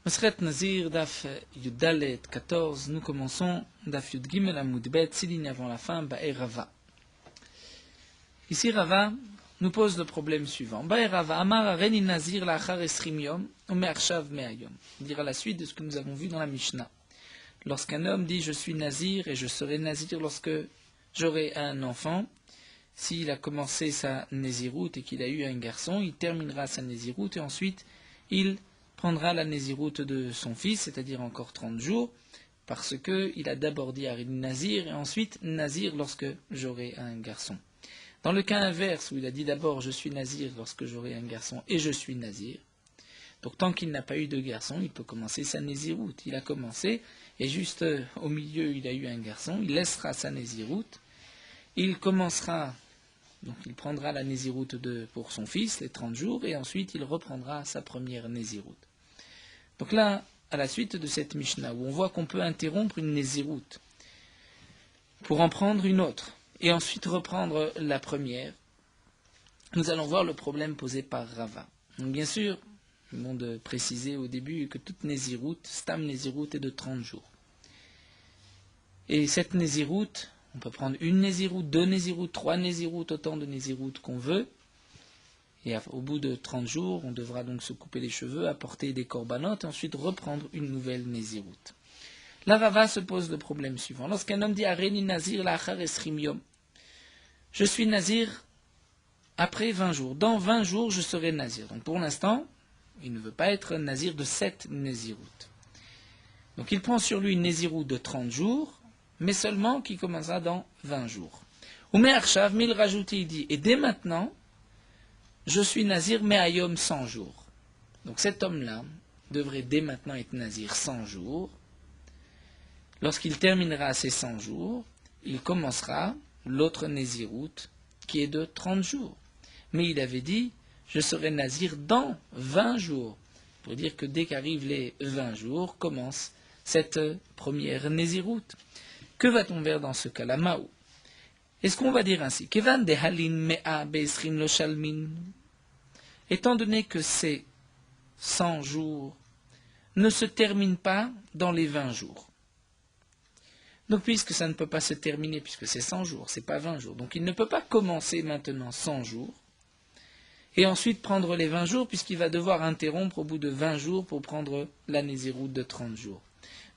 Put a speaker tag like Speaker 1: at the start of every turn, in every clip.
Speaker 1: Masret Nazir, Daf Yudalet 14, nous commençons Daf Yud Gimel Amoud Bet, 6 lignes avant la fin, Ba'e Rava. Ici Rava nous pose le problème suivant. Ba'e Rava, Amar Areni Nazir Lachar Esrim Yom, Ume'arshav Me'ayom. Il dira la suite de ce que nous avons vu dans la Mishnah. Lorsqu'un homme dit je suis Nazir et je serai Nazir lorsque j'aurai un enfant, s'il a commencé sa Néziroute et qu'il a eu un garçon, il terminera sa Néziroute et ensuite il prendra la Néziroute de son fils, c'est-à-dire encore 30 jours, parce qu'il a d'abord dit Nazir et ensuite Nazir lorsque j'aurai un garçon. Dans le cas inverse, où il a dit d'abord je suis Nazir lorsque j'aurai un garçon et je suis Nazir, donc tant qu'il n'a pas eu de garçon, il peut commencer sa Néziroute. Il a commencé, et juste au milieu il a eu un garçon, il laissera sa Néziroute, il commencera, donc il prendra la Néziroute pour son fils, les 30 jours, et ensuite il reprendra sa première Néziroute. Donc là, à la suite de cette Mishnah, où on voit qu'on peut interrompre une Néziroute pour en prendre une autre, et ensuite reprendre la première, nous allons voir le problème posé par Rava. Donc bien sûr, il faut de préciser au début que toute Néziroute, Stam Néziroute, est de 30 jours. Et cette Néziroute, on peut prendre une Néziroute, 2 Néziroutes, 3 Néziroutes, autant de Néziroutes qu'on veut. Et au bout de 30 jours, on devra donc se couper les cheveux, apporter des corbanotes et ensuite reprendre une nouvelle Néziroute. Là, Rava se pose le problème suivant. Lorsqu'un homme dit Areni Nazir lachar esrim yom, je suis Nazir après 20 jours. Dans 20 jours, je serai Nazir. Donc pour l'instant, il ne veut pas être Nazir de 7 Néziroutes. Donc il prend sur lui une Néziroute de 30 jours, mais seulement qui commencera dans 20 jours. Oume Arshav, mais il rajoute, il dit, et dès maintenant, je suis Nazir, mais Ayom 100 jours. Donc cet homme-là devrait dès maintenant être Nazir 100 jours. Lorsqu'il terminera ses 100 jours, il commencera l'autre Néziroute qui est de 30 jours. Mais il avait dit, je serai Nazir dans 20 jours. Pour dire que dès qu'arrivent les 20 jours, commence cette première Néziroute. Que va-t-on faire dans ce cas-là, Maou? Est-ce qu'on va dire ainsi, Kevan de halin mea be'esrim lo shalmin, étant donné que ces 100 jours ne se terminent pas dans les 20 jours. Donc puisque ça ne peut pas se terminer, puisque c'est 100 jours, c'est pas 20 jours, donc il ne peut pas commencer maintenant 100 jours, et ensuite prendre les 20 jours, puisqu'il va devoir interrompre au bout de 20 jours pour prendre la Néziroute de 30 jours.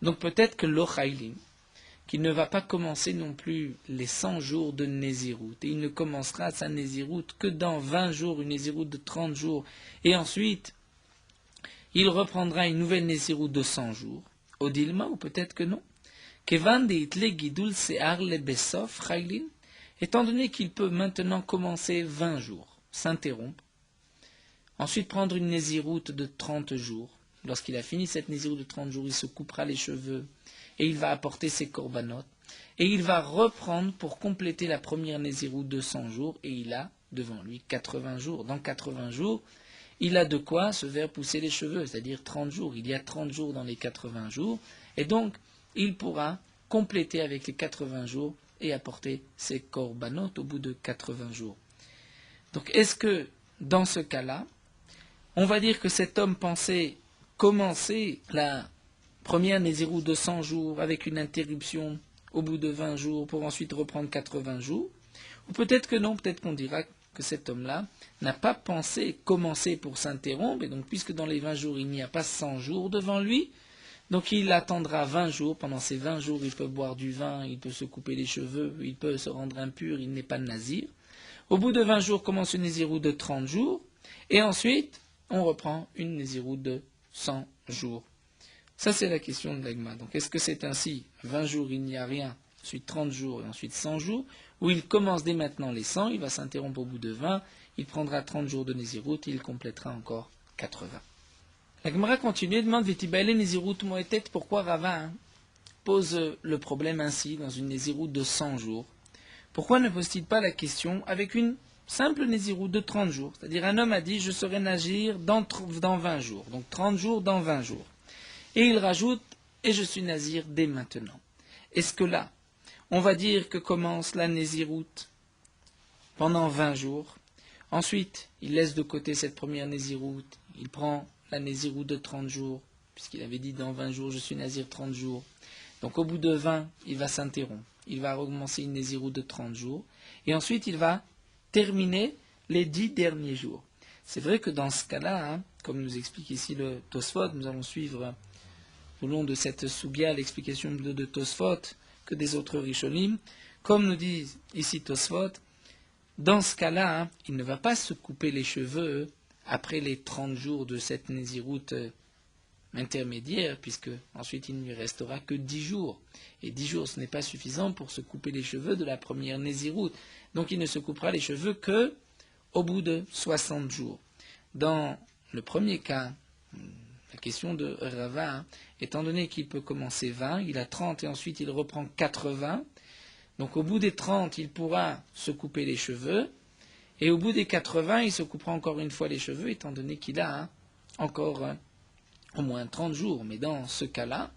Speaker 1: Donc peut-être que l'Ochaïlim, qu'il ne va pas commencer non plus les 100 jours de Néziroute, et il ne commencera sa Néziroute que dans 20 jours, une Néziroute de 30 jours, et ensuite, il reprendra une nouvelle Néziroute de 100 jours, Odilma, ou peut-être que non, Kevan de itle gidul se'ar le besof chaylin, étant donné qu'il peut maintenant commencer 20 jours, s'interrompre, ensuite prendre une Néziroute de 30 jours, lorsqu'il a fini cette Néziroute de 30 jours, il se coupera les cheveux, et il va apporter ses corbanotes, et il va reprendre pour compléter la première Néziroute de 100 jours, et il a devant lui 80 jours. Dans 80 jours, il a de quoi se faire pousser les cheveux, c'est-à-dire 30 jours. Il y a 30 jours dans les 80 jours, et donc il pourra compléter avec les 80 jours et apporter ses corbanotes au bout de 80 jours. Donc est-ce que, dans ce cas-là, on va dire que cet homme pensait commencer la première Néziroute de 100 jours avec une interruption au bout de 20 jours pour ensuite reprendre 80 jours, ou peut-être que non, peut-être qu'on dira que cet homme-là n'a pas pensé commencer pour s'interrompre, et donc puisque dans les 20 jours il n'y a pas 100 jours devant lui, donc il attendra 20 jours, pendant ces 20 jours il peut boire du vin, il peut se couper les cheveux, il peut se rendre impur, il n'est pas nazir. Au bout de 20 jours commence une Néziroute de 30 jours, et ensuite on reprend une Néziroute de 100 jours. Ça, c'est la question de l'Agma. Donc, est-ce que c'est ainsi, 20 jours, il n'y a rien, ensuite 30 jours et ensuite 100 jours, ou il commence dès maintenant les 100, il va s'interrompre au bout de 20, il prendra 30 jours de Néziroute et il complétera encore 80. L'Agma continue et demande, Vétibaïle Néziroute Moetet, pourquoi Rava pose le problème ainsi dans une Néziroute de 100 jours? Pourquoi ne pose-t-il pas la question avec une simple Néziroute de 30 jours? C'est-à-dire, un homme a dit, je serai Nazir dans 20 jours, donc 30 jours dans 20 jours. Et il rajoute, et je suis Nazir dès maintenant. Est-ce que là, on va dire que commence la Néziroute pendant 20 jours, ensuite il laisse de côté cette première Néziroute, il prend la Néziroute de 30 jours, puisqu'il avait dit dans 20 jours, je suis nazir 30 jours. Donc au bout de 20, il va s'interrompre. Il va recommencer une naziroute de 30 jours. Et ensuite, il va terminer les 10 derniers jours. C'est vrai que dans ce cas-là, comme nous explique ici le Tosfot, nous allons suivre tout le long de cette Sugia l'explication de Tosfot que des autres Rishonim. Comme nous dit ici Tosfot, dans ce cas-là, il ne va pas se couper les cheveux après les 30 jours de cette naziroute intermédiaire, puisque ensuite il ne lui restera que 10 jours. Et 10 jours, ce n'est pas suffisant pour se couper les cheveux de la première naziroute. Donc il ne se coupera les cheveux que au bout de 60 jours. Dans le premier cas, la question de Rava, étant donné qu'il peut commencer 20, il a 30 et ensuite il reprend 80. Donc au bout des 30, il pourra se couper les cheveux. Et au bout des 80, il se coupera encore une fois les cheveux, étant donné qu'il a encore au moins 30 jours. Mais dans ce cas-là,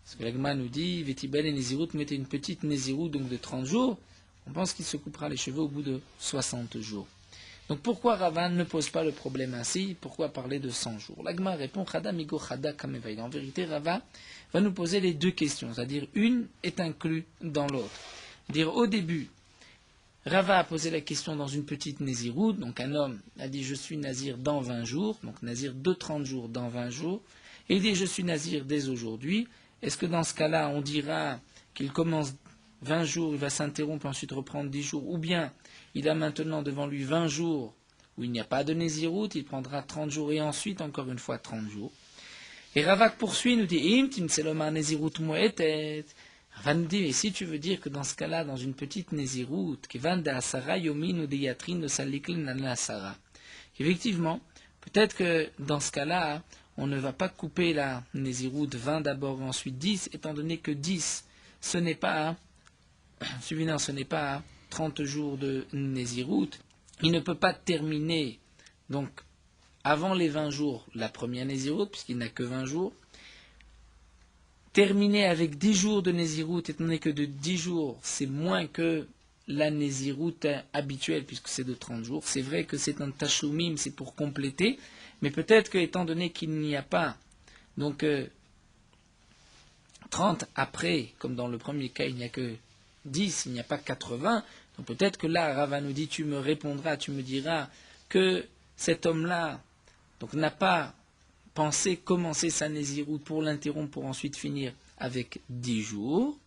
Speaker 1: ce que l'Agma nous dit, Vétibel et Nézirut, mettez une petite Nézirut donc de 30 jours, on pense qu'il se coupera les cheveux au bout de 60 jours. Donc pourquoi Rava ne pose pas le problème ainsi? Pourquoi parler de 100 jours? L'Agma répond, Chada migo chada kamevaï. En vérité, Rava va nous poser les deux questions, c'est-à-dire une est inclue dans l'autre. Dire au début, Rava a posé la question dans une petite Nézirut, donc un homme a dit je suis nazir dans 20 jours, donc nazir de 30 jours dans 20 jours, et il dit je suis nazir dès aujourd'hui. Est-ce que dans ce cas-là, on dira qu'il commence 20 jours, il va s'interrompre, ensuite reprendre 10 jours, ou bien il a maintenant devant lui 20 jours où il n'y a pas de Nézirut, il prendra 30 jours et ensuite encore une fois 30 jours. Et Ravak poursuit, nous dit Im selomar Nézirut moetet. Rava nous dit, et si tu veux dire que dans ce cas-là, dans une petite Nézirut, Kevan de Asara Yomin ou de Yatrin de Salikl Asara. Effectivement, peut-être que dans ce cas-là, on ne va pas couper la Nézirut 20 d'abord et ensuite 10, étant donné que 10, ce n'est pas 30 jours de Nézirut. Il ne peut pas terminer, donc, avant les 20 jours, la première Nézirut, puisqu'il n'a que 20 jours. Terminer avec 10 jours de Nézirut, étant donné que de 10 jours, c'est moins que la Nézirut habituelle, puisque c'est de 30 jours. C'est vrai que c'est un Tashumim, c'est pour compléter, mais peut-être que, étant donné qu'il n'y a pas, donc 30 après, comme dans le premier cas, il n'y a que 10, il n'y a pas 80, donc peut-être que là, Rava nous dit, tu me répondras, tu me diras que cet homme-là donc n'a pas pensé commencer sa Nézirut pour l'interrompre, pour ensuite finir avec 10 jours.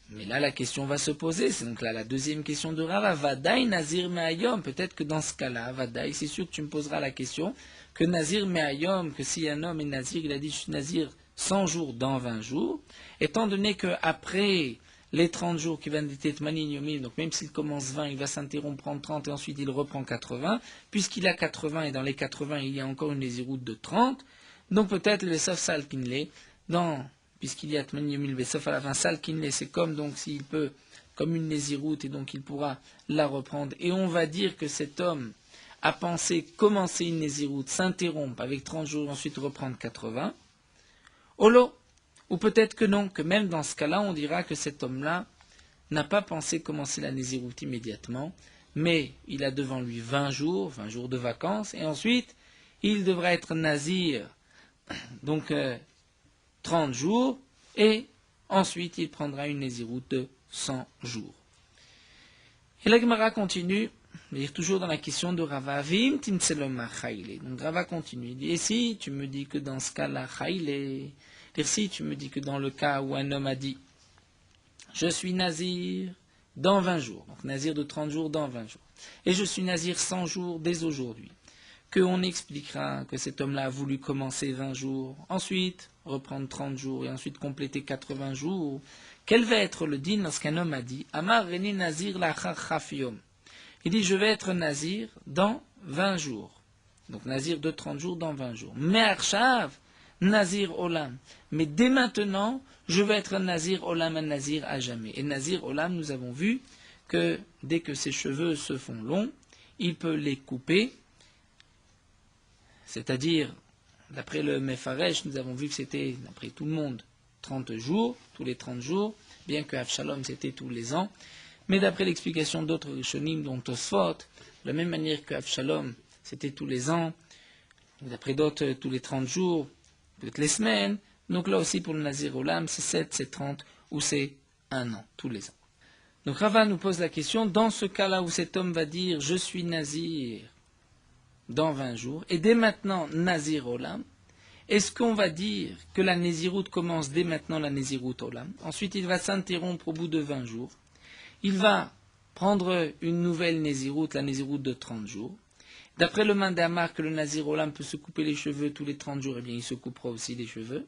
Speaker 1: Mais là, la question va se poser, c'est donc là la deuxième question de Rava, Vadaï Nazir Me'ayom, peut-être que dans ce cas-là, Vadaï, c'est sûr que tu me poseras la question, que Nazir Me'ayom, que si un homme est Nazir, il a dit je suis Nazir 100 jours dans 20 jours, étant donné qu'après les 30 jours qui viennent d'être Manignomim, donc même s'il commence 20, il va s'interrompre, prendre 30 et ensuite il reprend 80, puisqu'il a 80 et dans les 80 il y a encore une Nézirut de 30, donc peut-être le Besaf Salkinle, puisqu'il y a Manignomim, le Besaf à la fin Salkinle, c'est comme donc s'il peut, comme une Nézirut et donc il pourra la reprendre, et on va dire que cet homme a pensé commencer une Nézirut, s'interrompre avec 30 jours et ensuite reprendre 80, Olo. Ou peut-être que non, que même dans ce cas-là, on dira que cet homme-là n'a pas pensé commencer la Nézirut immédiatement, mais il a devant lui 20 jours de vacances, et ensuite, il devra être Nazir, donc 30 jours, et ensuite, il prendra une Nézirut de 100 jours. Et la Gemara continue, toujours dans la question de Rava, Vim timseloma chayle. Donc Rava continue, il dit, et si tu me dis que dans ce cas-là, chayle, si tu me dis que dans le cas où un homme a dit je suis nazir dans 20 jours, donc nazir de 30 jours dans 20 jours, et je suis nazir 100 jours dès aujourd'hui, qu'on expliquera que cet homme-là a voulu commencer 20 jours, ensuite reprendre 30 jours et ensuite compléter 80 jours, quel va être le din lorsqu'un homme a dit Amar reni nazir lachar chafiyom? Il dit je vais être nazir dans 20 jours, donc nazir de 30 jours dans 20 jours, mais arshav Nazir Olam. Mais dès maintenant, je vais être Nazir Olam, un Nazir à jamais. Et Nazir Olam, nous avons vu que dès que ses cheveux se font longs, il peut les couper. C'est-à-dire, d'après le Mefaresh, nous avons vu que c'était, d'après tout le monde, 30 jours, tous les 30 jours, bien que Avshalom c'était tous les ans. Mais d'après l'explication d'autres Rishonim, dont Tosfot, de la même manière que Avshalom c'était tous les ans, d'après d'autres tous les 30 jours, toutes les semaines. Donc là aussi pour le Nazir Olam, c'est 7, c'est 30 ou c'est 1 an, tous les ans. Donc Rava nous pose la question, dans ce cas-là où cet homme va dire « Je suis Nazir dans 20 jours » et dès maintenant Nazir Olam, est-ce qu'on va dire que la Néziroute commence dès maintenant la Néziroute Olam? Ensuite, il va s'interrompre au bout de 20 jours. Il va prendre une nouvelle Néziroute, la Néziroute de 30 jours. D'après le Mandamar que le Nazir Olam peut se couper les cheveux tous les 30 jours, eh bien il se coupera aussi les cheveux.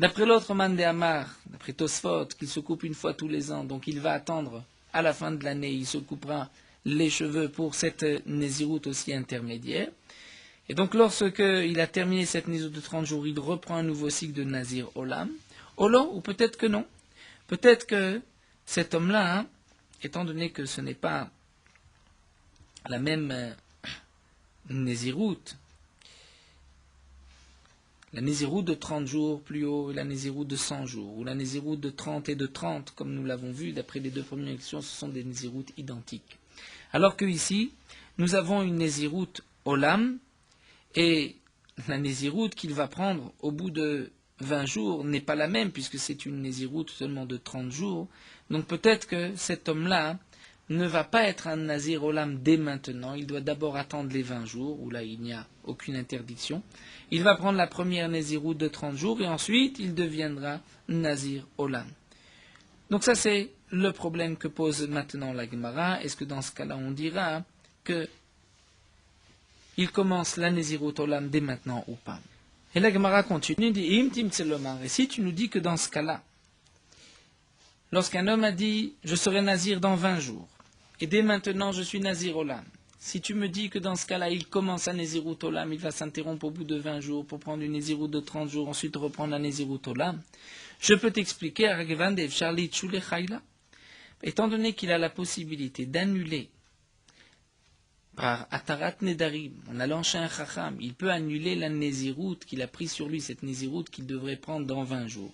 Speaker 1: D'après l'autre Mandamar, d'après Tosfot, qu'il se coupe une fois tous les ans, donc il va attendre à la fin de l'année, il se coupera les cheveux pour cette Néziroute aussi intermédiaire. Et donc, lorsqu'il a terminé cette Néziroute de 30 jours, il reprend un nouveau cycle de Nazir Olam. Ou peut-être que non. Peut-être que cet homme-là, étant donné que ce n'est pas la même Néziroute, la Néziroute de 30 jours plus haut et la Néziroute de 100 jours, ou la Néziroute de 30 et de 30, comme nous l'avons vu, d'après les deux premières lections, ce sont des Néziroutes identiques. Alors que ici, nous avons une Néziroute Olam, et la Néziroute qu'il va prendre au bout de 20 jours n'est pas la même, puisque c'est une Néziroute seulement de 30 jours. Donc peut-être que cet homme-là ne va pas être un Nazir Olam dès maintenant. Il doit d'abord attendre les 20 jours, où là il n'y a aucune interdiction. Il va prendre la première Néziroute de 30 jours, et ensuite il deviendra Nazir Olam. Donc ça c'est le problème que pose maintenant la Gemara. Est-ce que dans ce cas-là on dira que il commence la Néziroute Olam dès maintenant ou pas? Et la Gemara continue, dit et si tu nous dis que dans ce cas-là, lorsqu'un homme a dit je serai Nazir dans 20 jours, et dès maintenant je suis Nazir Olam, si tu me dis que dans ce cas-là il commence la Néziroute Olam, il va s'interrompre au bout de 20 jours pour prendre une Néziroute de 30 jours, ensuite reprendre la Néziroute Olam, je peux t'expliquer, étant donné qu'il a la possibilité d'annuler par Atarat Nedarim, en allant chez un Chacham, il peut annuler la Néziroute qu'il a pris sur lui, cette Néziroute qu'il devrait prendre dans 20 jours.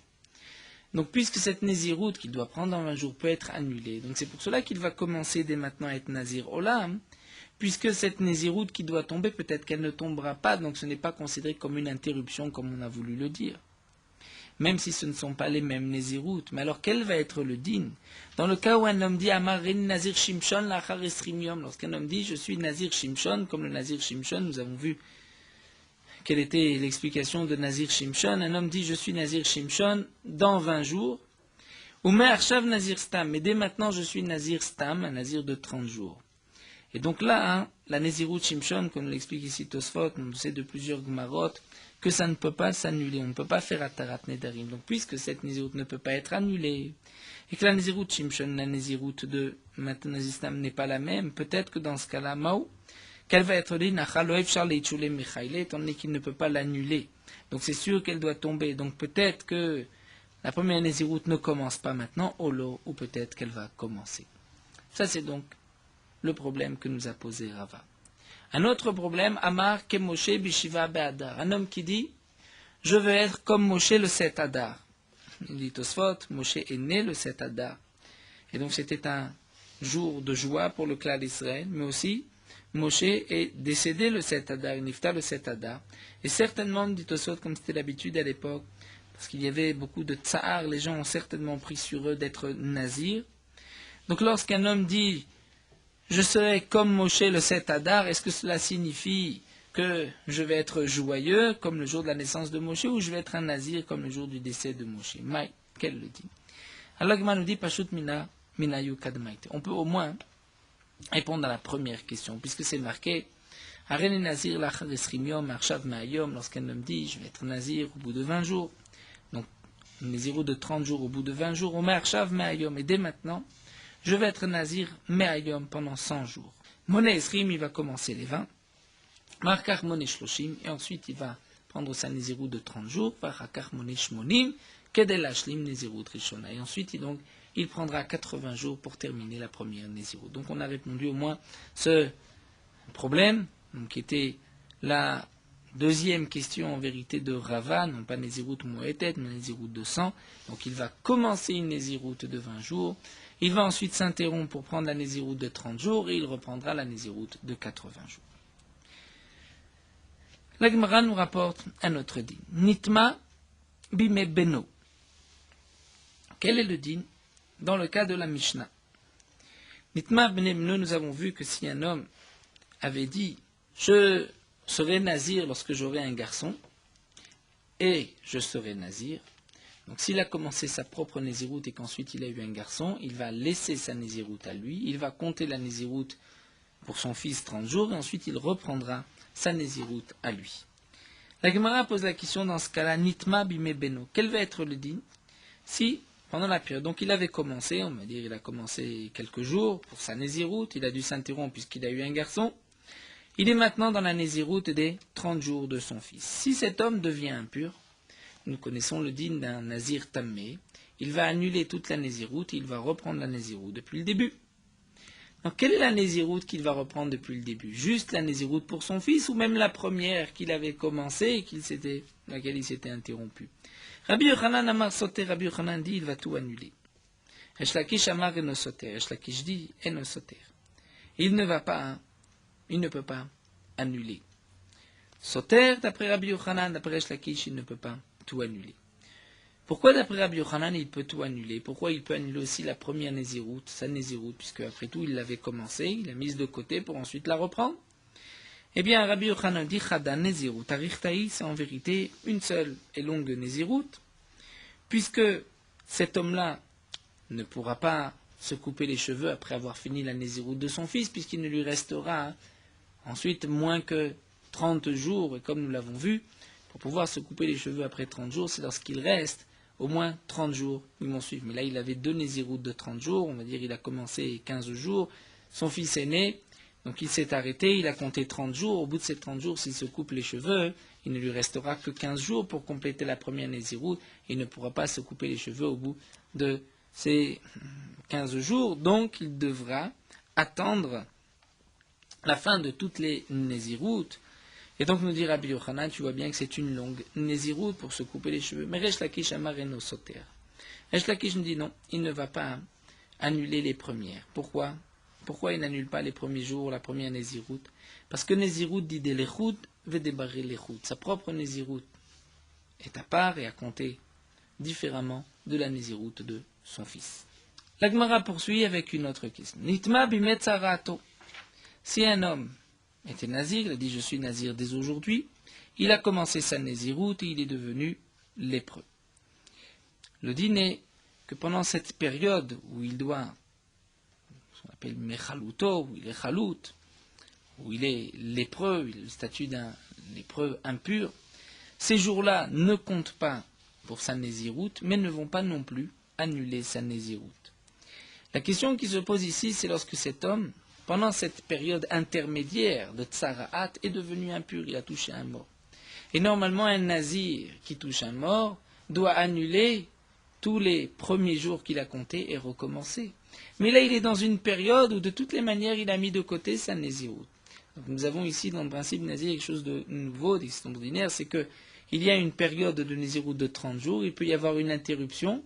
Speaker 1: Donc puisque cette Néziroute qu'il doit prendre dans 20 jours peut être annulée, donc c'est pour cela qu'il va commencer dès maintenant à être Nazir Olam, puisque cette Néziroute qui doit tomber, peut-être qu'elle ne tombera pas, donc ce n'est pas considéré comme une interruption comme on a voulu le dire. Même si ce ne sont pas les mêmes Néziroutes. Mais alors, quel va être le din? Dans le cas où un homme dit Amarin Nazir Shimshon lachar esrimium, lorsqu'un homme dit je suis Nazir Shimshon, comme le Nazir Shimshon, nous avons vu quelle était l'explication de Nazir Shimshon. Un homme dit je suis Nazir Shimshon dans 20 jours. Ou Me'arshav Nazir Stam, mais dès maintenant je suis Nazir Stam, un Nazir de 30 jours. Et donc là, la Néziroute Shimshon, comme l'explique ici Tosfot, on sait de plusieurs Gemarot, que ça ne peut pas s'annuler, on ne peut pas faire Atarat Nedarim. Donc puisque cette Néziroute ne peut pas être annulée, et que la Néziroute Shimshon, la Néziroute de maintenant Nazistam n'est pas la même, peut-être que dans ce cas-là, Mao, qu'elle va être dit, étant donné qu'il ne peut pas l'annuler. Donc c'est sûr qu'elle doit tomber. Donc peut-être que la première Néziroute ne commence pas maintenant, ou peut-être qu'elle va commencer. Ça c'est donc le problème que nous a posé Rava. Un autre problème, Amar ke Moshe bishiva be'adar. Un homme qui dit, je veux être comme Moshe le 7 Adar. Il dit Tosfot, Moshe est né le 7 Adar. Et donc c'était un jour de joie pour le clan d'Israël, mais aussi Moshe est décédé le 7 Adar, il nifta le 7 Adar. Et certainement, dit Tosfot, comme c'était l'habitude à l'époque, parce qu'il y avait beaucoup de tsahar, les gens ont certainement pris sur eux d'être nazir. Donc lorsqu'un homme dit je serai comme Moshe le 7 Adar, est-ce que cela signifie que je vais être joyeux comme le jour de la naissance de Moshe ou je vais être un nazir comme le jour du décès de Moshe? Maï, qu'elle le dit. Allah nous dit Pashut minayu kadmaite. On peut au moins répondre à la première question, puisque c'est marqué Arene nazir lachar esrimium arshav ma'ayom, lorsqu'un homme dit je vais être nazir au bout de 20 jours. Donc, une naziroute de 30 jours au bout de 20 jours, Omer arshav ma'ayom, et dès maintenant, je vais être nazir me'ayom pendant 100 jours. Moné esrim, il va commencer les 20. Markar moné shloshim, et ensuite il va prendre sa naziroute de 30 jours. Varakar moné shmonim, kedel ashlim naziroute rishona. Et ensuite, il prendra 80 jours pour terminer la première naziroute. Donc on a répondu au moins ce problème, donc, qui était la deuxième question en vérité de Rava, non pas naziroute moetet, mais naziroute de 100. Donc il va commencer une naziroute de 20 jours. Il va ensuite s'interrompre pour prendre la Néziroute de 30 jours et il reprendra la Néziroute de 80 jours. La Gemara nous rapporte un autre din. Nitma bime beno. Quel est le din dans le cas de la Mishnah? Nitma bime beno, nous avons vu que si un homme avait dit « Je serai nazir lorsque j'aurai un garçon » et « je serai nazir », donc s'il a commencé sa propre néziroute et qu'ensuite il a eu un garçon, il va laisser sa néziroute à lui, il va compter la néziroute pour son fils 30 jours et ensuite il reprendra sa néziroute à lui. La Gemara pose la question dans ce cas-là, Nitma bime beno. Quel va être le din si, pendant la période, donc il avait commencé, on va dire il a commencé quelques jours pour sa néziroute, il a dû s'interrompre puisqu'il a eu un garçon, il est maintenant dans la néziroute des 30 jours de son fils. Si cet homme devient impur, nous connaissons le din d'un nazir tammé, il va annuler toute la néziroute et il va reprendre la néziroute depuis le début. Donc quelle est la néziroute qu'il va reprendre depuis le début? Juste la néziroute pour son fils ou même la première qu'il avait commencée et laquelle il s'était interrompu? Rabbi Yochanan Amar Soter, Rabbi Yochanan dit il va tout annuler. Resh Lakish Amar Eno Soter, Resh Lakish dit Eno Soter. Il ne peut pas annuler. Soter, d'après Rabbi Yochanan, d'après Resh Lakish, il ne peut pas tout annuler. Pourquoi d'après Rabbi Yochanan il peut tout annuler? Pourquoi il peut annuler aussi la première néziroute, sa néziroute, puisque après tout il l'avait commencé, il l'a mise de côté pour ensuite la reprendre? Eh bien Rabbi Yochanan dit Chada néziroute, Arichtaï, c'est en vérité une seule et longue néziroute, puisque cet homme-là ne pourra pas se couper les cheveux après avoir fini la néziroute de son fils, puisqu'il ne lui restera ensuite moins que 30 jours, et comme nous l'avons vu, pour pouvoir se couper les cheveux après 30 jours, c'est lorsqu'il reste au moins 30 jours, ils m'ont suivi. Mais là, il avait deux néziroutes de 30 jours, on va dire il a commencé 15 jours, son fils est né, donc il s'est arrêté, il a compté 30 jours, au bout de ces 30 jours, s'il se coupe les cheveux, il ne lui restera que 15 jours pour compléter la première néziroute, et il ne pourra pas se couper les cheveux au bout de ces 15 jours, donc il devra attendre la fin de toutes les néziroutes. Et donc nous dit Rabbi Yochanan, tu vois bien que c'est une longue néziroute pour se couper les cheveux. Mais Resh Lakish Amar Eno Soter. Resh Lakish me dit non, il ne va pas annuler les premières. Pourquoi? Pourquoi il n'annule pas les premiers jours, la première néziroute? Parce que néziroute dit de l'échout, veut débarrer l'échout. Sa propre néziroute est à part et à compter différemment de la néziroute de son fils. La Gemara poursuit avec une autre question. Nitma bimetzarato. Si un homme était nazir, il a dit je suis nazir dès aujourd'hui, il a commencé sa néziroute et il est devenu lépreux. Le din est que pendant cette période où il doit, ce qu'on appelle mechaluto, où il est chalout, où il est lépreux, il a le statut d'un lépreux impur, ces jours-là ne comptent pas pour sa néziroute, mais ne vont pas non plus annuler sa néziroute. La question qui se pose ici, c'est lorsque cet homme, pendant cette période intermédiaire de Tsara'at, est devenu impur, il a touché un mort. Et normalement, un nazir qui touche un mort doit annuler tous les premiers jours qu'il a comptés et recommencer. Mais là, il est dans une période où, de toutes les manières, il a mis de côté sa néziroute. Donc, nous avons ici, dans le principe nazir, quelque chose de nouveau, d'extraordinaire, c'est qu'il y a une période de néziroute de 30 jours, il peut y avoir une interruption,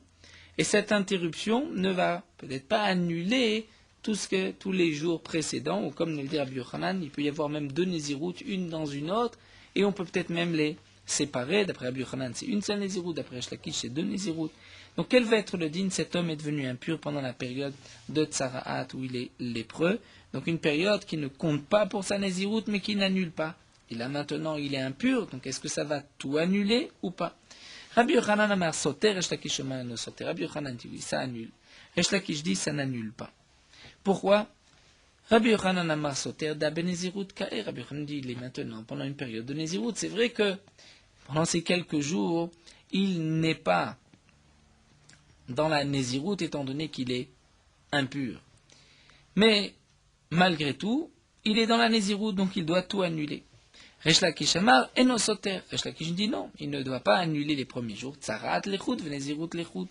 Speaker 1: et cette interruption ne va peut-être pas annuler tous les jours précédents, ou comme nous le dit Rabbi Yochanan, il peut y avoir même deux néziroutes, une dans une autre, et on peut peut-être même les séparer. D'après Rabbi Yochanan, c'est une seule néziroute, d'après Resh Lakish, c'est deux néziroutes. Donc quel va être le din? Cet homme est devenu impur pendant la période de Tsara'at, où il est lépreux, donc une période qui ne compte pas pour sa néziroute, mais qui n'annule pas. Et là maintenant, il est impur, donc est-ce que ça va tout annuler ou pas? Rabbi Yochanan Amar Soter, Resh Lakish Amar no Soter. Rabbi Yochanan dit oui, ça annule. Resh Lakish dit ça n'annule pas. Pourquoi? Rabbi Yochanan Amar Soter da benezirut kae. Rabbi Yochanan dit il est maintenant pendant une période de nézirut. C'est vrai que pendant ces quelques jours, il n'est pas dans la nézirut étant donné qu'il est impur. Mais malgré tout, il est dans la nézirut, donc il doit tout annuler. Resh Lakish Amar eno Soter. Resh Lakish dit non, il ne doit pas annuler les premiers jours. Tsarat lechut venezirut lechut.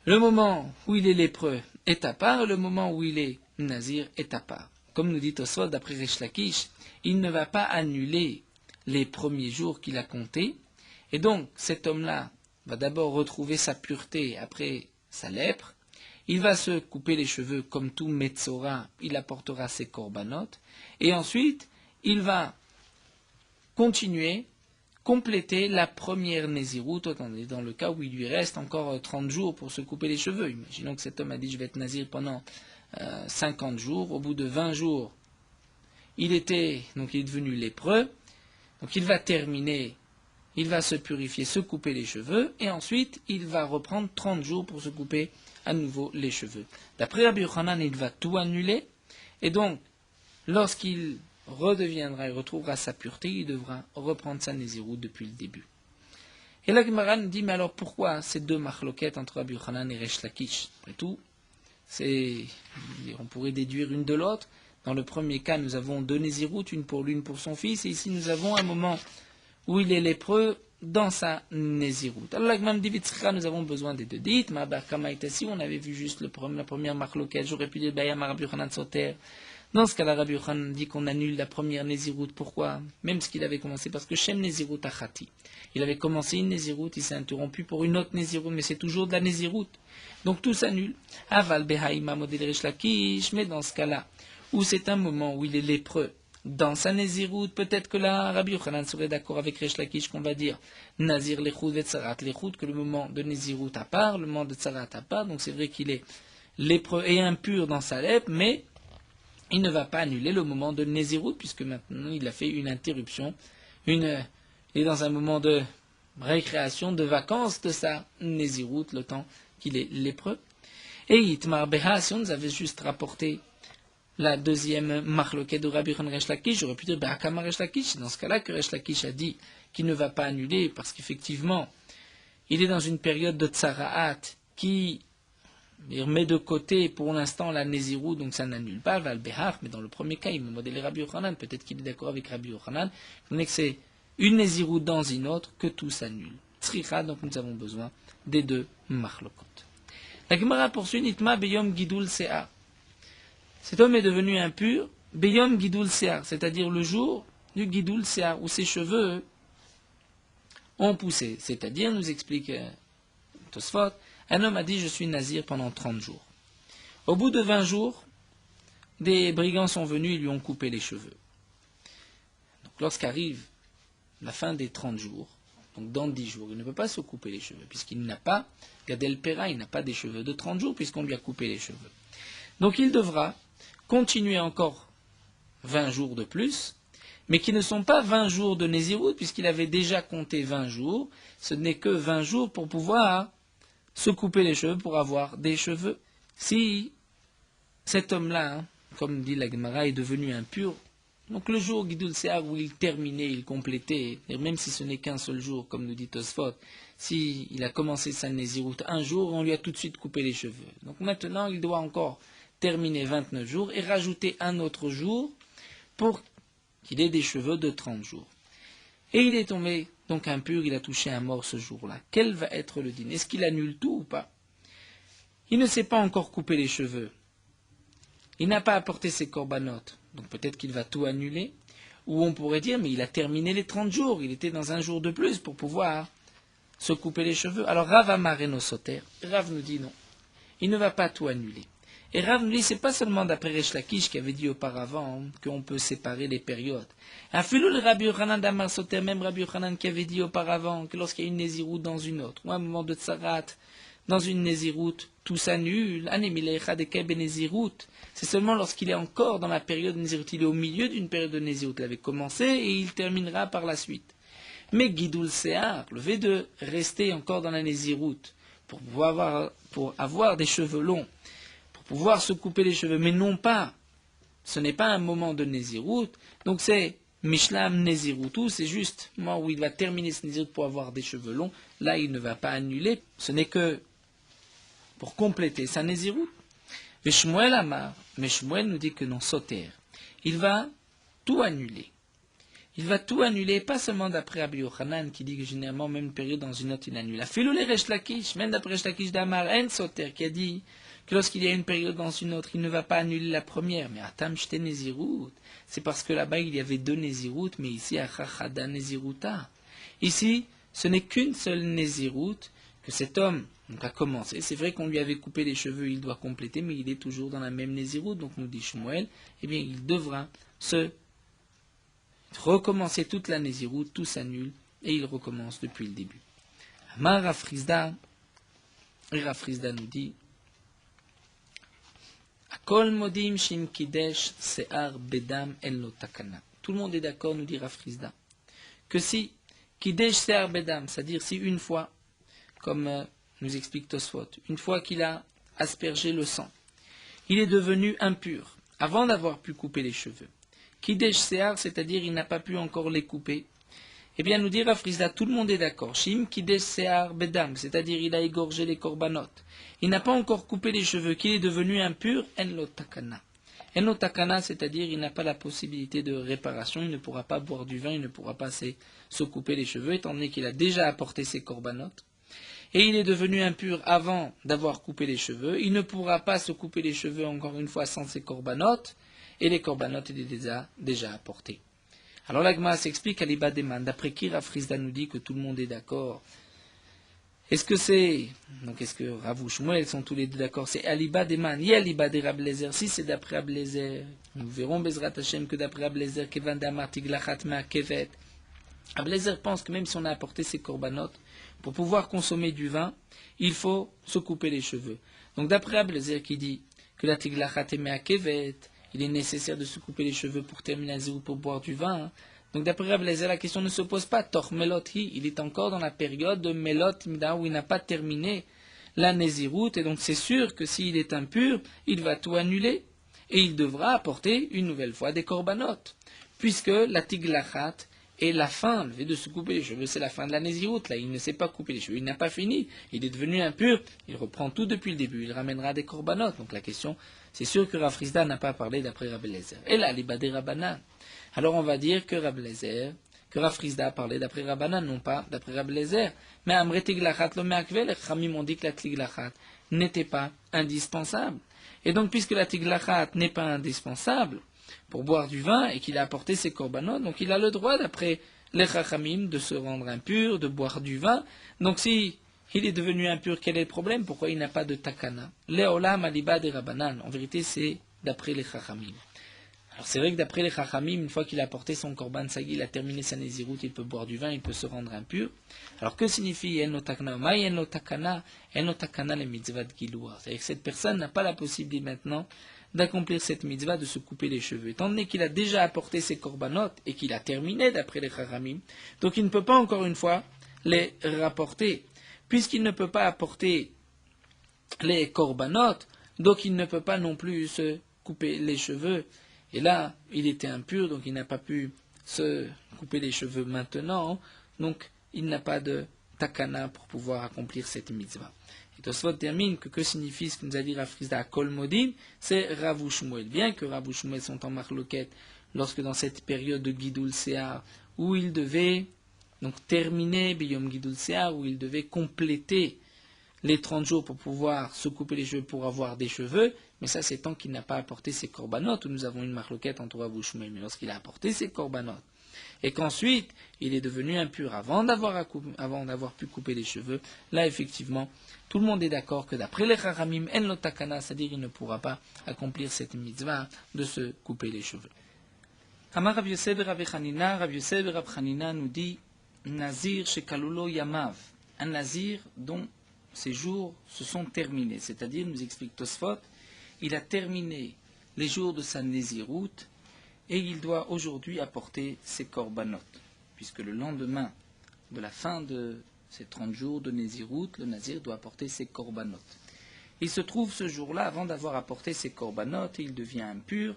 Speaker 1: Le moment où il est lépreux est à part, le moment où il est nazir est à part. Comme nous dit Tosfot, d'après Resh Lakish, il ne va pas annuler les premiers jours qu'il a comptés, et donc cet homme-là va d'abord retrouver sa pureté après sa lèpre, il va se couper les cheveux comme tout Metzora, il apportera ses korbanot, et ensuite il va continuer, compléter la première Nézirut, dans le cas où il lui reste encore 30 jours pour se couper les cheveux. Imaginons que cet homme a dit je vais être Nazir pendant 50 jours, au bout de 20 jours, il est devenu lépreux, donc il va terminer, il va se purifier, se couper les cheveux, et ensuite il va reprendre 30 jours pour se couper à nouveau les cheveux. D'après Rabbi Yochanan, il va tout annuler, et donc, lorsqu'il redeviendra et retrouvera sa pureté, il devra reprendre sa Nézirut depuis le début. Et la Gemara nous dit, mais alors pourquoi ces deux marloquettes entre Rabbi Yochanan et Resh Lakish? Après tout, on pourrait déduire une de l'autre. Dans le premier cas, nous avons deux Nézirut, une pour lui, une pour son fils, et ici nous avons un moment où il est lépreux dans sa Nézirut. Alors la Gemara nous dit, nous avons besoin des deux dites, on avait vu juste la première marloquette, j'aurais pu dire, Bayam Rabbi Yochanan Soter. Dans ce cas-là, Rabbi Yochanan dit qu'on annule la première Nézirut. Pourquoi? Même ce qu'il avait commencé, parce que Shem Nézirut Achati. Il avait commencé une Nézirut, il s'est interrompu pour une autre Nézirut, mais c'est toujours de la Nézirut. Donc tout s'annule. Aval Behaïma Model Resh Lakish, mais dans ce cas-là, où c'est un moment où il est lépreux, dans sa Nézirut, peut-être que là, Rabbi Yochanan serait d'accord avec Resh Lakish qu'on va dire Nazir Lechut Vetzarat Lechut, que le moment de Nézirut à part, le moment de Tzarat à part, donc c'est vrai qu'il est lépreux et impur dans sa lèpre, mais il ne va pas annuler le moment de Nézirut, puisque maintenant il a fait une interruption, il est dans un moment de récréation, de vacances de sa Nézirut, le temps qu'il est lépreux. Et Itmar Beha, si on nous avait juste rapporté la deuxième marloquette de Rabbi Yochanan Resh Lakish, j'aurais pu dire Be'akama Resh Lakish, dans ce cas-là que Resh Lakish a dit qu'il ne va pas annuler, parce qu'effectivement, il est dans une période de Tsaraat qui il met de côté pour l'instant la Nézirut, donc ça n'annule pas, Val Behar, mais dans le premier cas, il me modèle Rabbi Yochanan, peut-être qu'il est d'accord avec Rabbi Yochanan, on est que c'est une Nézirut dans une autre, que tout s'annule. Tzricha, donc nous avons besoin des deux marlokot. La Gemara poursuit, Nitma Beyom Gidul Se'ar. Cet homme est devenu impur, Beyom Gidul Se'ar, c'est-à-dire le jour du Gidul Se'ar, où ses cheveux ont poussé. C'est-à-dire, nous explique Tosfot, un homme a dit, je suis nazir pendant 30 jours. Au bout de 20 jours, des brigands sont venus et lui ont coupé les cheveux. Donc, lorsqu'arrive la fin des 30 jours, donc dans 10 jours, il ne peut pas se couper les cheveux, puisqu'il n'a pas, Gadel Pera, il n'a pas des cheveux de 30 jours, puisqu'on lui a coupé les cheveux. Donc il devra continuer encore 20 jours de plus, mais qui ne sont pas 20 jours de Nézirut, puisqu'il avait déjà compté 20 jours, ce n'est que 20 jours pour pouvoir se couper les cheveux pour avoir des cheveux. Si cet homme-là, comme dit la Gemara, est devenu impur, donc le jour Gidul Se'ar où il terminait, il complétait, et même si ce n'est qu'un seul jour, comme nous dit Tosfot, s'il a commencé sa Nézirut un jour, on lui a tout de suite coupé les cheveux. Donc maintenant, il doit encore terminer 29 jours et rajouter un autre jour pour qu'il ait des cheveux de 30 jours. Et il est tombé donc impur, il a touché un mort ce jour-là. Quel va être le dîner? Est-ce qu'il annule tout ou pas? Il ne s'est pas encore coupé les cheveux. Il n'a pas apporté ses corbanotes. Donc peut-être qu'il va tout annuler. Ou on pourrait dire, mais il a terminé les 30 jours. Il était dans un jour de plus pour pouvoir se couper les cheveux. Alors Rav Amar Eno Soter. Rav nous dit non. Il ne va pas tout annuler. Et Rav nous dit, c'est pas seulement d'après Resh Lakish qui avait dit auparavant qu'on peut séparer les périodes. Afilou le Rabbi Yochanan d'Amar Soter, même Rabbi Yochanan qui avait dit auparavant que lorsqu'il y a une Nézirut dans une autre, ou un moment de Tsarat dans une Nézirut, tout s'annule. C'est seulement lorsqu'il est encore dans la période de Nézirut, il est au milieu d'une période de Nézirut, il avait commencé et il terminera par la suite. Mais Gidul Se'ar, le fait de rester encore dans la Nézirut, pour avoir des cheveux longs, pouvoir se couper les cheveux, mais non pas, ce n'est pas un moment de Nézirut, donc c'est Mishlam Nézirutu, c'est juste le moment où il va terminer ce Nézirut pour avoir des cheveux longs, là il ne va pas annuler, ce n'est que pour compléter sa Nézirut. Mais Shmuel Amar, mais Shmuel nous dit que non, Soter, il va tout annuler. Il va tout annuler, pas seulement d'après Rabbi Yochanan qui dit que généralement, même une période dans une autre, il annule. Afilou le Resh Lakish, même d'après Resh Lakish d'Amar, En Soter, qui a dit que lorsqu'il y a une période dans une autre, il ne va pas annuler la première. Mais Atam Shte Nézirut, c'est parce que là-bas il y avait deux Nézirut, mais ici, Achachada Néziruta. Ici, ce n'est qu'une seule Nézirut que cet homme a commencé. C'est vrai qu'on lui avait coupé les cheveux, il doit compléter, mais il est toujours dans la même Nézirut. Donc nous dit Shmuel, eh bien il devra se recommencer toute la Nézirut, tout s'annule, et il recommence depuis le début. Amar Rav Chizda, et Rav Chizda nous dit, Akol modim shim kidesh se'ar bedam en lo takana. Tout le monde est d'accord, nous dit Rav Chizda, que si kidesh se'ar bedam, c'est-à-dire si une fois, comme nous explique Tosfot, une fois qu'il a aspergé le sang, il est devenu impur, avant d'avoir pu couper les cheveux. Kidesh se'ar, c'est-à-dire il n'a pas pu encore les couper. Eh bien, nous dit Rav Chizda, tout le monde est d'accord. Shim kidesh se'ar bedam, c'est-à-dire il a égorgé les korbanot. Il n'a pas encore coupé les cheveux, qu'il est devenu impur, en lo takana. En lo takana, c'est-à-dire il n'a pas la possibilité de réparation, il ne pourra pas boire du vin, il ne pourra pas se couper les cheveux, étant donné qu'il a déjà apporté ses korbanot. Et il est devenu impur avant d'avoir coupé les cheveux. Il ne pourra pas se couper les cheveux encore une fois sans ses korbanot, et les korbanot, il les a déjà apportés. Alors l'Agma s'explique à l'Iba Deman, d'après qui Rav Chizda nous dit que tout le monde est d'accord. Est-ce que Rav ou Shmuel sont tous les deux d'accord? C'est Aliba Deman, ni Aliba de Rab Lezer. Si c'est d'après Rab Lezer, nous verrons Bezrat Hashem que d'après Rab Lezer, Kevan Damar Tiglachat Mea Kevet. Rab Lezer pense que même si on a apporté ses korbanot, pour pouvoir consommer du vin, il faut se couper les cheveux. Donc d'après Rab Lezer qui dit que la Tiglachat Mea Kevet, il est nécessaire de se couper les cheveux pour terminer la zéro pour boire du vin. Donc d'après Rab Lezer, la question ne se pose pas. Tor melot hi, il est encore dans la période de melot mida où il n'a pas terminé la nézirut, et donc c'est sûr que s'il est impur, il va tout annuler et il devra apporter une nouvelle fois des korbanot, puisque la tiglachat est la fin, le fait de se couper les cheveux, c'est la fin de la nézirut. Là, il ne s'est pas coupé les cheveux, il n'a pas fini, il est devenu impur, il reprend tout depuis le début, il ramènera des korbanot. Donc la question, c'est sûr que Rav Chizda n'a pas parlé d'après Rab Lezer. Et là, les badé Rabbanan. Alors on va dire que Rav Chizda a parlé d'après Rabbanan, non pas d'après Rab Lezer. Mais Amre Tiglachat lo me'akvel, les Chamim ont dit que la Tiglachat n'était pas indispensable. Et donc, puisque la Tiglachat n'est pas indispensable pour boire du vin et qu'il a apporté ses korbanot, donc il a le droit, d'après les Chachamim, de se rendre impur, de boire du vin. Donc si il est devenu impur, quel est le problème? Pourquoi il n'a pas de takana? Leolam aliba de Rabbanan. En vérité, c'est d'après les Chachamim. Alors c'est vrai que d'après les Chachamim, une fois qu'il a porté son korban sagi, il a terminé sa nézirut, il peut boire du vin, il peut se rendre impur. Alors que signifie en takana? Maï en takana le mitzvah de giloua. C'est-à-dire que cette personne n'a pas la possibilité maintenant d'accomplir cette mitzvah, de se couper les cheveux. Étant donné qu'il a déjà apporté ses korbanot et qu'il a terminé d'après les Chachamim, donc il ne peut pas encore une fois les rapporter. Puisqu'il ne peut pas apporter les korbanot, donc il ne peut pas non plus se couper les cheveux. Et là, il était impur, donc il n'a pas pu se couper les cheveux maintenant, donc il n'a pas de takana pour pouvoir accomplir cette mitzvah. Et Tosfot termine que signifie ce que nous a dit Rav Chizda à Kol Modim, c'est Rav ou Shmuel. Bien que Rav ou Shmuel sont en marloquette, lorsque dans cette période de Gidul Sear, où il devait donc terminer Biyom Gidul Sear, où il devait compléter les 30 jours pour pouvoir se couper les cheveux pour avoir des cheveux, mais ça c'est tant qu'il n'a pas apporté ses korbanot, où nous avons une marloquette entre Rav ou Shmuel. Mais lorsqu'il a apporté ses korbanot, et qu'ensuite il est devenu impur avant d'avoir pu couper les cheveux, là effectivement, tout le monde est d'accord que d'après les Chachamim, en lo takana, c'est-à-dire il ne pourra pas accomplir cette mitzvah de se couper les cheveux. Amar Rav Yosef Rav Chanina, Rav Yosef Rav Chanina nous dit Nazir shekalulo yamav, un nazir dont ses jours se sont terminés, c'est-à-dire, nous explique Tosfot, il a terminé les jours de sa nézirut et il doit aujourd'hui apporter ses korbanot, puisque le lendemain de la fin de ces 30 jours de nézirut, le nazir doit apporter ses korbanot. Il se trouve ce jour-là, avant d'avoir apporté ses korbanot, il devient impur,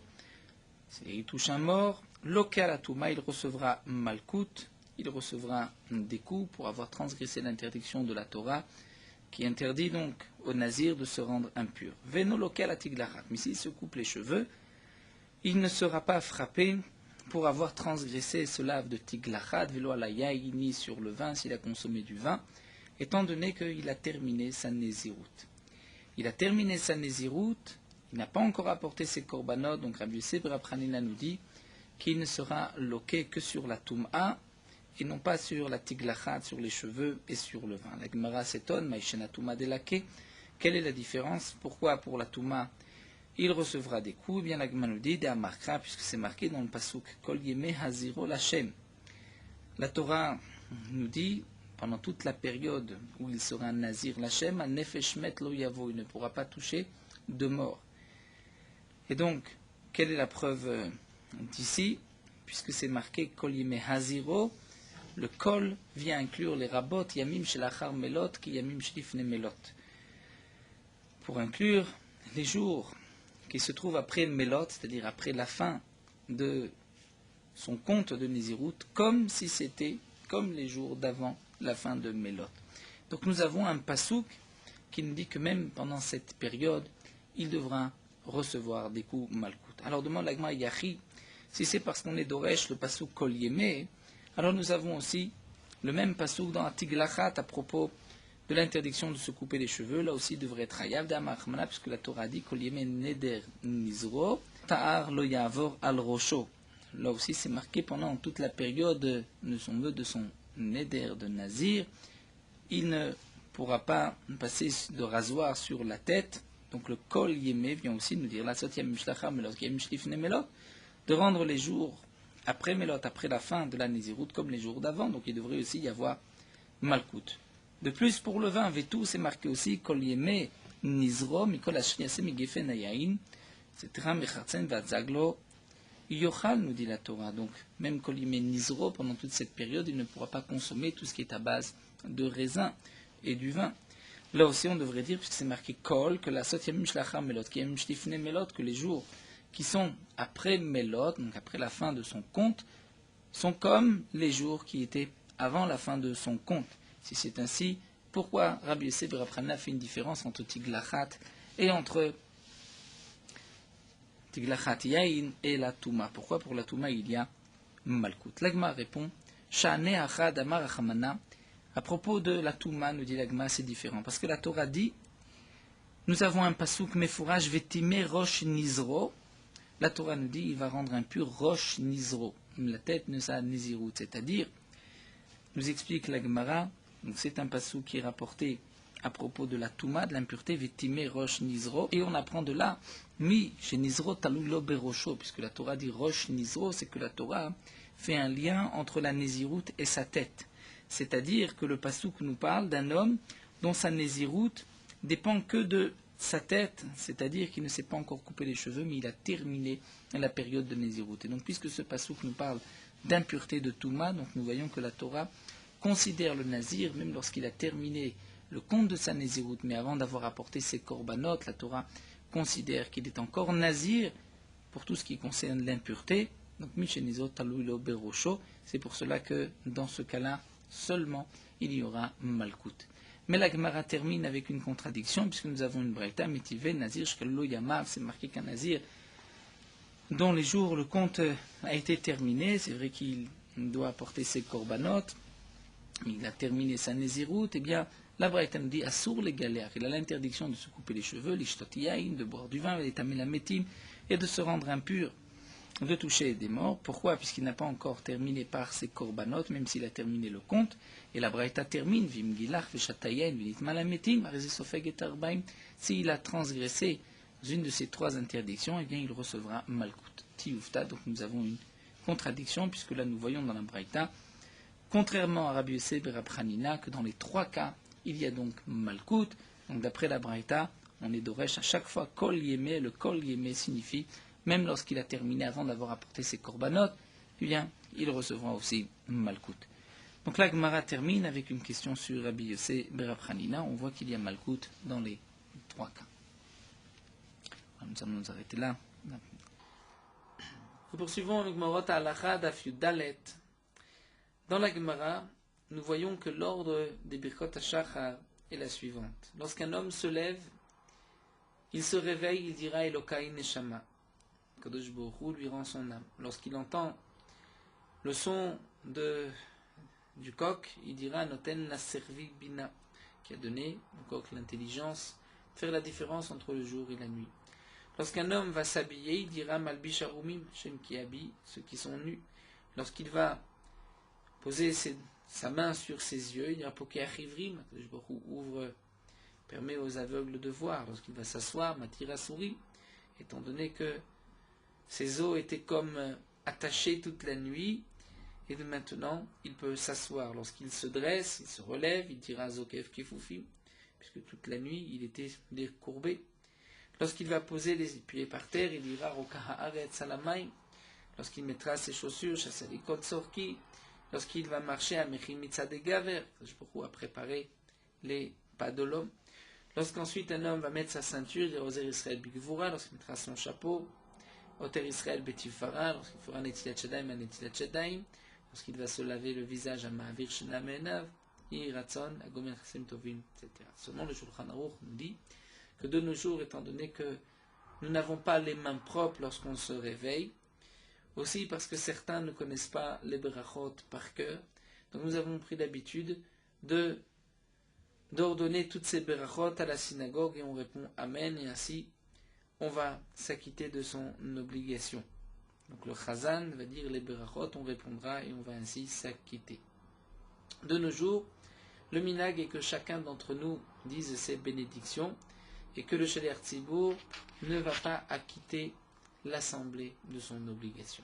Speaker 1: il touche un mort, lokal atouma, il recevra malkout, il recevra des coups pour avoir transgressé l'interdiction de la Torah, qui interdit donc au nazir de se rendre impur. Veno lokal atiglachat, mais s'il se coupe les cheveux, il ne sera pas frappé pour avoir transgressé ce lave de tiglachat, velo alayaï, ni sur le vin s'il a consommé du vin, étant donné qu'il a terminé sa nézirut. Il a terminé sa nézirut, il n'a pas encore apporté ses korbanot, donc Rabbi Yosef Rav Chanina nous dit qu'il ne sera loqué que sur la toum'a, et non pas sur la tiglachat, sur les cheveux et sur le vin. La Gemara s'étonne, maïshena touma delake, quelle est la différence? Pourquoi pour la touma il recevra des coups. Eh bien, la Gemara nous dit, puisque c'est marqué dans le pasuk Kol Yemei Haziro Lachem. La Torah nous dit, pendant toute la période où il sera un nazir Lachem, un nefesh met lo yavo, il ne pourra pas toucher de mort. Et donc, quelle est la preuve d'ici? Puisque c'est marqué Kol Yemei Haziro, le Kol vient inclure les rabot Yamim Shelachar Melot qui Yamim Shlifne Melot. Pour inclure les jours qui se trouvent après le Melot, c'est-à-dire après la fin de son compte de Nézirut, comme si c'était comme les jours d'avant la fin de Melot. Donc nous avons un pasouk qui nous dit que même pendant cette période, il devra recevoir des coups malkout. Alors demande la Gemara Yachi, si c'est parce qu'on est d'Oresh, le pasouk Kol Yemei, alors nous avons aussi le même pasouk dans Tiglachat à propos de l'interdiction de se couper les cheveux. Là aussi devrait être Hayav d'Amachmana, puisque la Torah dit Kol Yemei Neder Nizro, Ta'ar Lo Yavor Al Rosho. Là aussi c'est marqué pendant toute la période de son vœu, de son Neder de Nazir, il ne pourra pas passer de rasoir sur la tête. Donc le Kol Yemei vient aussi nous dire la Sotia Mishlacha Melot Yem Shlifne Melot, de rendre les jours après Melot, après la fin de la Nézirut, comme les jours d'avant, donc il devrait aussi y avoir Malkout. De plus, pour le vin, Vetou, c'est marqué aussi Kol Yemei Nizro, Mikol Ashniase Migefen Ayayin, etc. Mechartzen Vadzaglo Yochal, nous dit la Torah. Donc, même Kol Yemei Nizro, pendant toute cette période, il ne pourra pas consommer tout ce qui est à base de raisin et du vin. Là aussi, on devrait dire, puisque c'est marqué Kol, que la Sot Yamim Shlachar Melot, qui Yamim Shtifne Melot, que les jours qui sont après Melot, donc après la fin de son compte, sont comme les jours qui étaient avant la fin de son compte. Si c'est ainsi, pourquoi Rabbi Yosef ben Rav Hanina fait une différence entre Tiglachat et entre Tiglachat Yain et la Touma? Pourquoi pour la Touma il y a Malkout? L'Agma répond, Sha'ane Achad Amar Achamana. À propos de la Touma, nous dit l'Agma, c'est différent. Parce que la Torah dit, nous avons un pasouk mefouraj vetime rosh nizro. La Torah nous dit, il va rendre impur rosh nizro, la tête de sa nézirut, c'est-à-dire, nous explique la Gemara, donc c'est un pasouk qui est rapporté à propos de la Touma, de l'impureté, vetime rosh nizro, et on apprend de là, mi chez nizro talulo berosho, puisque la Torah dit rosh nizro, c'est que la Torah fait un lien entre la nézirut et sa tête. C'est-à-dire que le pasouk nous parle d'un homme dont sa nézirut dépend que de sa tête, c'est-à-dire qu'il ne s'est pas encore coupé les cheveux, mais il a terminé la période de nézirut. Et donc, puisque ce pasouk nous parle d'impureté de Touma, donc nous voyons que la Torah considère le nazir, même lorsqu'il a terminé le compte de sa nézirut, mais avant d'avoir apporté ses korbanot, la Torah considère qu'il est encore nazir pour tout ce qui concerne l'impureté. Donc, Michenizot Talouilo Berosho, c'est pour cela que dans ce cas-là, seulement il y aura Malkout. Mais la Gemara termine avec une contradiction, puisque nous avons une braïta, Mitive, Nazir, Shkello Yamav, c'est marqué qu'un Nazir, dont les jours, le compte a été terminé, c'est vrai qu'il doit apporter ses korbanot, il a terminé sa Nézirut, eh bien, la braïta nous dit, Assour les galères, il a l'interdiction de se couper les cheveux, l'ishtotiyaïn, de boire du vin, les tamelametim, et de se rendre impur, de toucher des morts. Pourquoi? Puisqu'il n'a pas encore terminé par ses korbanot, même s'il a terminé le compte. Et la braïta termine, vim gilach veshatayen vinit malametim, arizesofeg et arbaim. S'il a transgressé une de ces trois interdictions, eh bien il recevra malkout. Tioufta, donc nous avons une contradiction, puisque là nous voyons dans la braïta, contrairement à Rabbi Yosef ben Rav Hanina, que dans les trois cas, il y a donc malkout. Donc d'après la braïta, on est d'oresh à chaque fois kol yemei. Le kol yemei signifie même lorsqu'il a terminé avant d'avoir apporté ses korbanot, eh bien, il recevra aussi Malkout. Donc la Gemara termine avec une question sur Rabbi Yosef ben Rav Hanina. On voit qu'il y a Malkout dans les trois cas. Alors, nous allons nous arrêter là. Nous poursuivons le Gemara Halacha Daf Yud Dalet. Dans la Gemara, nous voyons que l'ordre des Birkot HaShachar est la suivante. Lorsqu'un homme se lève, il se réveille, il dira Elokai Neshama. Kadosh Baruch Hu lui rend son âme. Lorsqu'il entend le son du coq, il dira Noten la servi bina, qui a donné au coq l'intelligence, faire la différence entre le jour et la nuit. Lorsqu'un homme va s'habiller, il dira Malbish Arumim, Shem qui habille ceux qui sont nus. Lorsqu'il va poser sa main sur ses yeux, il dira Pokeach Ivrim, Kadosh Baruch Hu ouvre, permet aux aveugles de voir. Lorsqu'il va s'asseoir, Matira Sourim. étant donné que ses os étaient comme attachés toute la nuit, et de maintenant, il peut s'asseoir. Lorsqu'il se dresse, il se relève, il dira Zokev Kefufim, puisque toute la nuit, il était courbé. Lorsqu'il va poser les pieds par terre, il dira Rokaha Aret Salamai. Lorsqu'il mettra ses chaussures, Chasalikot Sorki. Lorsqu'il va marcher à Mechimitza de Gaver, je a préparé les pas de l'homme. Lorsqu'ensuite un homme va mettre sa ceinture, il dira Ozer Israël Bigvura, lorsqu'il mettra son chapeau, Oter Israël Betifara, lorsqu'il fera un Netilat Shadaim, un Netilat Shadaim, lorsqu'il va se laver le visage à Ma'avir Shena Me'enav, Iratzon, Agomer Chasem Tovim, etc. Seulement le Shulchan Aruch nous dit que de nos jours, étant donné que nous n'avons pas les mains propres lorsqu'on se réveille, aussi parce que certains ne connaissent pas les berachot par cœur, donc nous avons pris l'habitude d'ordonner toutes ces berachot à la synagogue et on répond Amen, et ainsi on va s'acquitter de son obligation. Donc le chazan va dire les berachot, on répondra et on va ainsi s'acquitter. De nos jours, le minag est que chacun d'entre nous dise ses bénédictions et que le Shaliach Tzibour ne va pas acquitter l'assemblée de son obligation.